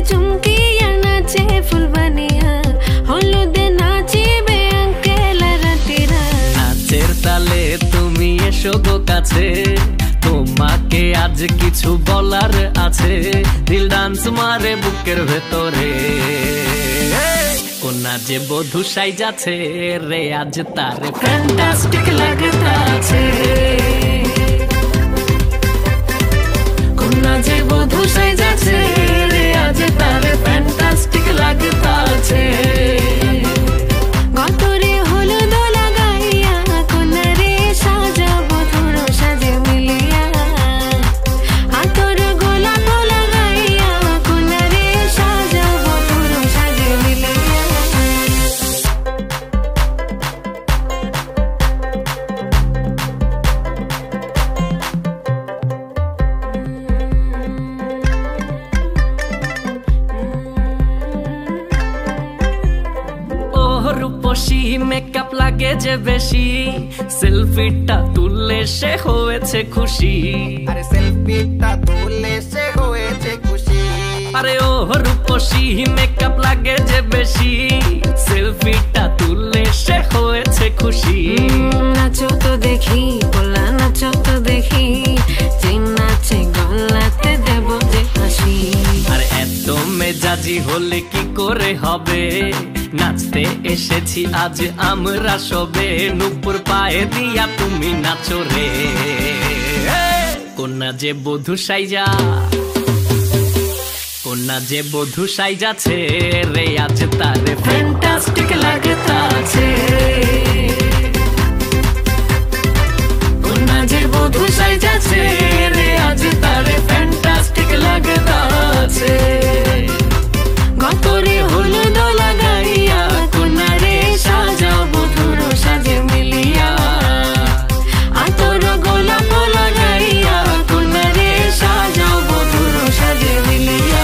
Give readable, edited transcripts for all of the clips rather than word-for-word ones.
চুমকিয়া নাচে ফুলবানিয়া হলুদে নাচিবে আঙ্কেল রাতিরা নাচের তালে তুমি এসো গো কাছে তোমাকে আজ কিছু বলার আছে দিল ডান্স মারে বুকের ভেতরে কোনা যে বধূ সাইজাছে রে আজ তার ফ্যান্টাস্টিক লাগতাছে কোনা যে বধূ সাইজাছে রে আজ তার ফ্যান্টাস্টিক লাগতাছে গতরে হলুদ লাগাইয়া কোনারে সাজাবো ধুরো সাজে মিলিয়া আতর গোলাপ লাগাইয়া কোনারে সাজাবো ধুরো সাজে মিলিয়া রূপসী মেকআপ লাগে যে বেশি সেলফিটা তুললে সে হয়েছে খুশি আরে সেলফিটা তুললে সে হয়েছে খুশি আরে ও রূপসী মেকআপ লাগে যে বেশি সেলফিটা তুললে সে হয়েছে খুশি নাচো তো দেখি বলা নাচো তো দেখি যে নাচে গলাতে দেব যে হাসি আর এত মেজাজি হলে কি করে হবে নাচতে এসেছি আজ আমরা সবে নুপুর পায়ে দিয়া তুমি নাচো রে কোনা যে বধূ সাইজা কোনা যে বধূ সাইজাছে রে আজ তারে ফ্যান্টাস্টিক লাগতাছে কোনা যে বধূ সাইজাছে রে আজ তারে ফ্যান্টাস্টিক লাগতাছে গতরে হলুদ লাগাইয়া কোনারে সাজাবো ধুরো সাজে মিলিয়া আতর গোলাপ লাগাইয়া কোনারে সাজাবো ধুরো সাজে মিলিয়া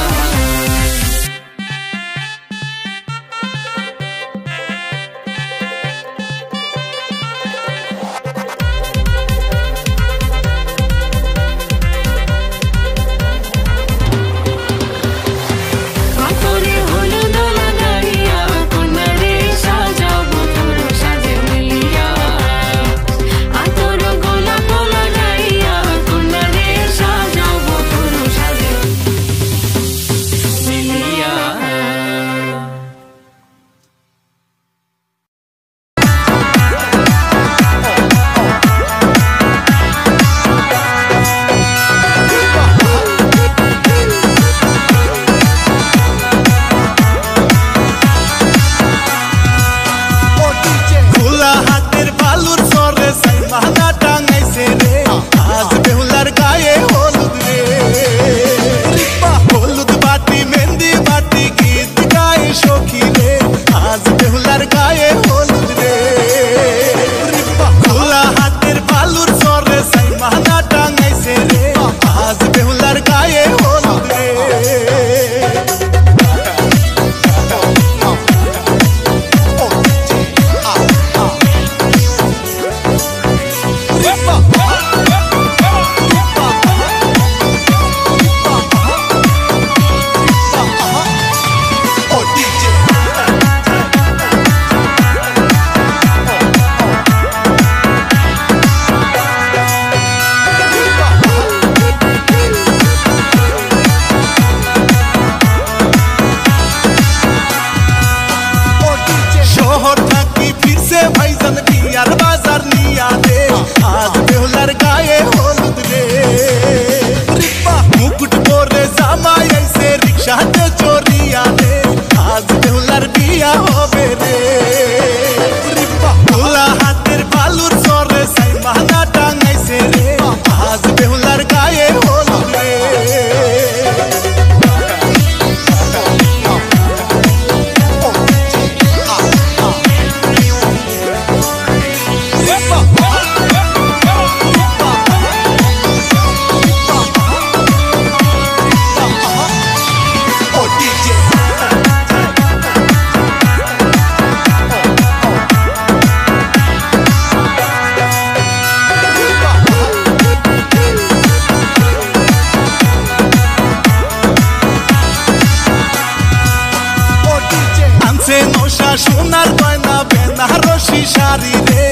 বাড়ি রে,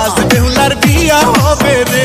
আজ বেহুলার বিয়া হবে রে।